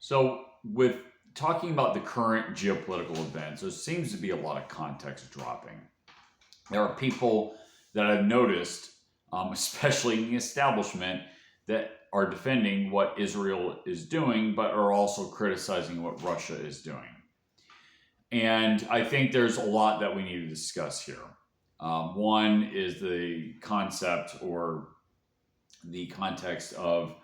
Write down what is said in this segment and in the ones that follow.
So, with talking about the current geopolitical events, there seems to be a lot of context dropping. There are people that I've noticed, especially in the establishment, that are defending what Israel is doing, but are also criticizing what Russia is doing. And I think there's a lot that we need to discuss here. One is the concept or the context of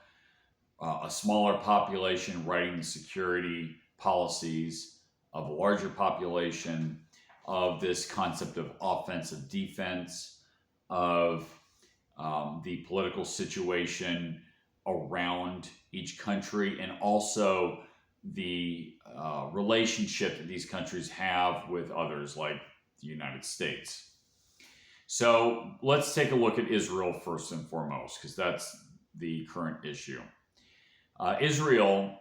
a smaller population writing the security policies of a larger population, of this concept of offensive defense, of the political situation around each country, and also the relationship that these countries have with others like the United States. So let's take a look at Israel first and foremost, because that's the current issue. Israel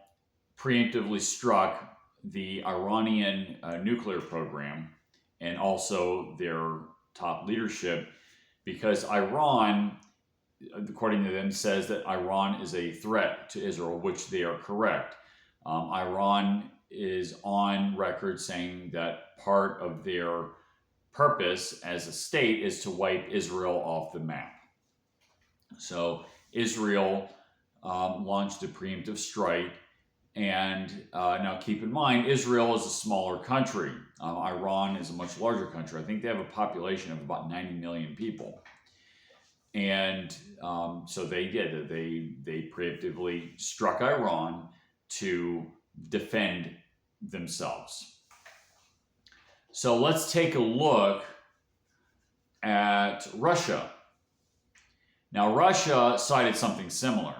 preemptively struck the Iranian nuclear program and also their top leadership because Iran, according to them, says that Iran is a threat to Israel, which they are correct. Iran is on record saying that part of their purpose as a state is to wipe Israel off the map. So Israel launched a preemptive strike. And now keep in mind, Israel is a smaller country. Iran is a much larger country. I think they have a population of about 90 million people. And so they did. They preemptively struck Iran to defend themselves. So let's take a look at Russia. Now, Russia cited something similar.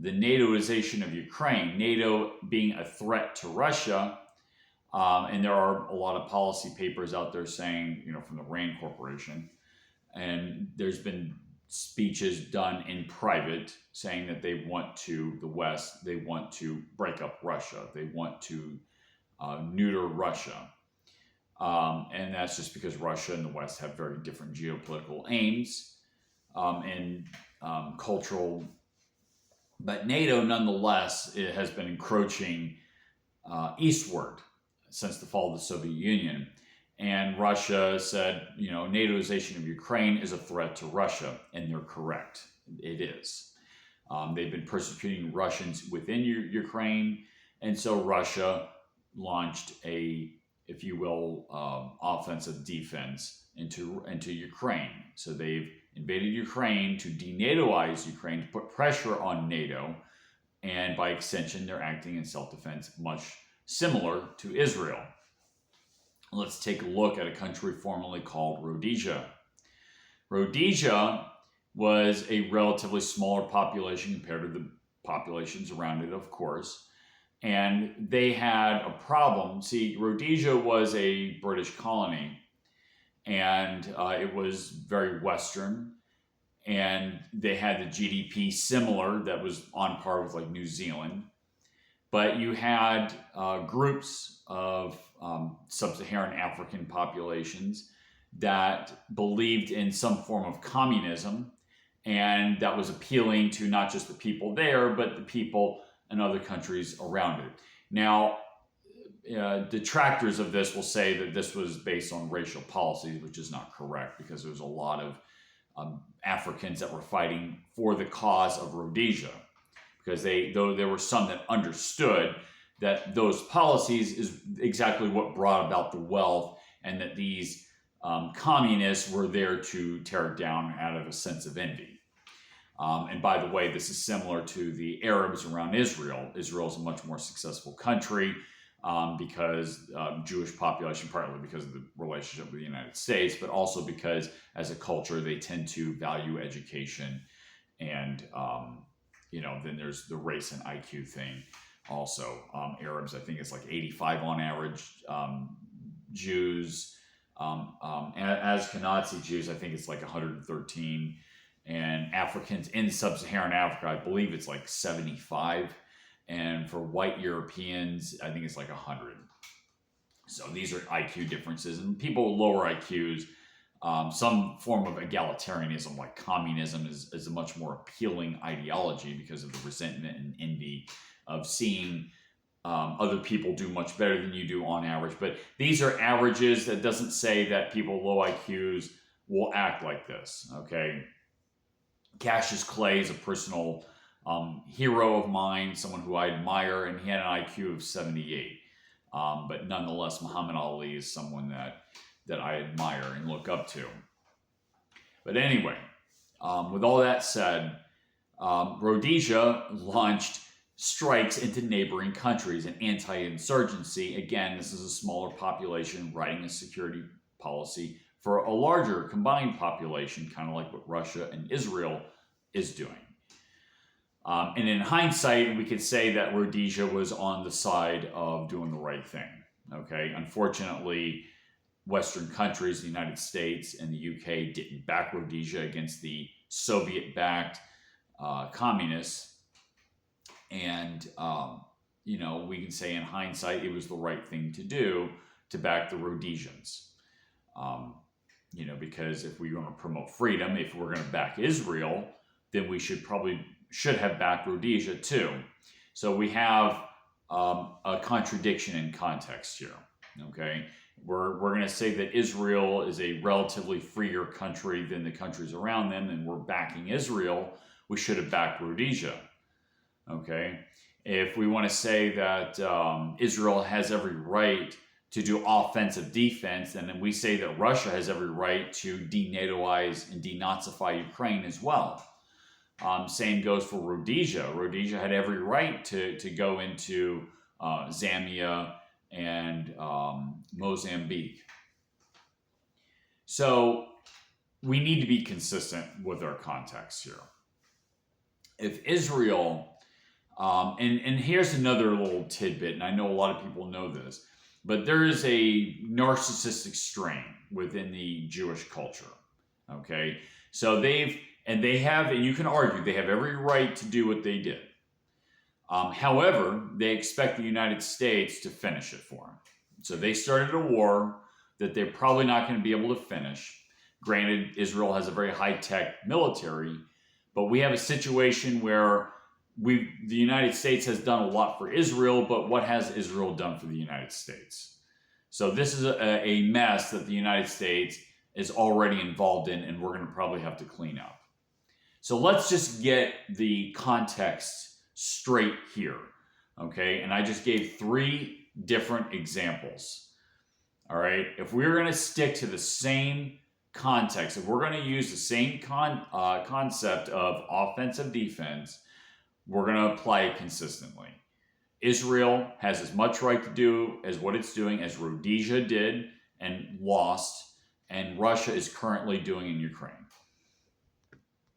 The NATOization of Ukraine, NATO being a threat to Russia. And there are a lot of policy papers out there saying, from the RAND Corporation. And there's been speeches done in private saying that they want to, the West, they want to break up Russia. They want to neuter Russia. And that's just because Russia and the West have very different geopolitical aims and cultural. But NATO, nonetheless, it has been encroaching eastward since the fall of the Soviet Union. And Russia said, NATOization of Ukraine is a threat to Russia. And they're correct. It is. They've been persecuting Russians within Ukraine. And so Russia launched a, if you will, offensive defense into Ukraine. So they've invaded Ukraine to denatoize Ukraine, to put pressure on NATO, and by extension, they're acting in self-defense much similar to Israel. Let's take a look at a country formerly called Rhodesia. Rhodesia was a relatively smaller population compared to the populations around it, of course, and they had a problem. See, Rhodesia was a British colony, and it was very Western, and they had the GDP similar that was on par with like New Zealand. But you had groups of sub-Saharan African populations that believed in some form of communism, and that was appealing to not just the people there, but the people in other countries around it. Now, detractors of this will say that this was based on racial policies, which is not correct, because there was a lot of Africans that were fighting for the cause of Rhodesia, because though there were some that understood that those policies is exactly what brought about the wealth, and that these communists were there to tear it down out of a sense of envy. And by the way, this is similar to the Arabs around Israel. Israel is a much more successful country because Jewish population, partly because of the relationship with the United States, but also because as a culture, they tend to value education. And, then there's the race and IQ thing also. Arabs, I think it's like 85 on average. Jews, Ashkenazi Jews, I think it's like 113. And Africans in sub-Saharan Africa, I believe it's like 75. And for white Europeans, I think it's like 100. So these are IQ differences. And people with lower IQs, some form of egalitarianism like communism is a much more appealing ideology because of the resentment and envy of seeing other people do much better than you do on average. But these are averages. That doesn't say that people with low IQs will act like this, okay? Cassius Clay is a personal hero of mine, someone who I admire, and he had an IQ of 78. But nonetheless, Muhammad Ali is someone that I admire and look up to. But anyway, with all that said, Rhodesia launched strikes into neighboring countries, an anti-insurgency. Again, this is a smaller population writing a security policy for a larger combined population, kind of like what Russia and Israel is doing. And in hindsight, we could say that Rhodesia was on the side of doing the right thing. Okay, unfortunately, Western countries, the United States and the UK, didn't back Rhodesia against the Soviet-backed communists. And, we can say in hindsight, it was the right thing to do to back the Rhodesians. Because if we're going to promote freedom, if we're going to back Israel, then we should have backed Rhodesia too. So we have a contradiction in context here. Okay, we're going to say that Israel is a relatively freer country than the countries around them, and we're backing Israel. We should have backed Rhodesia. Okay, if we want to say that Israel has every right to do offensive defense, and then we say that Russia has every right to denatoize and denazify Ukraine as well. Same goes for Rhodesia. Rhodesia had every right to go into Zambia and Mozambique. So we need to be consistent with our context here. If Israel, and here's another little tidbit, and I know a lot of people know this, but there is a narcissistic strain within the Jewish culture. Okay, so they have, and you can argue, they have every right to do what they did. However, they expect the United States to finish it for them. So they started a war that they're probably not going to be able to finish. Granted, Israel has a very high-tech military, but we have a situation where the United States has done a lot for Israel, but what has Israel done for the United States? So this is a mess that the United States is already involved in, and we're going to probably have to clean up. So let's just get the context straight here, okay? And I just gave 3 different examples, all right? If we're going to stick to the same context, if we're going to use the same concept of offensive defense, we're going to apply it consistently. Israel has as much right to do as what it's doing as Rhodesia did and lost, and Russia is currently doing in Ukraine.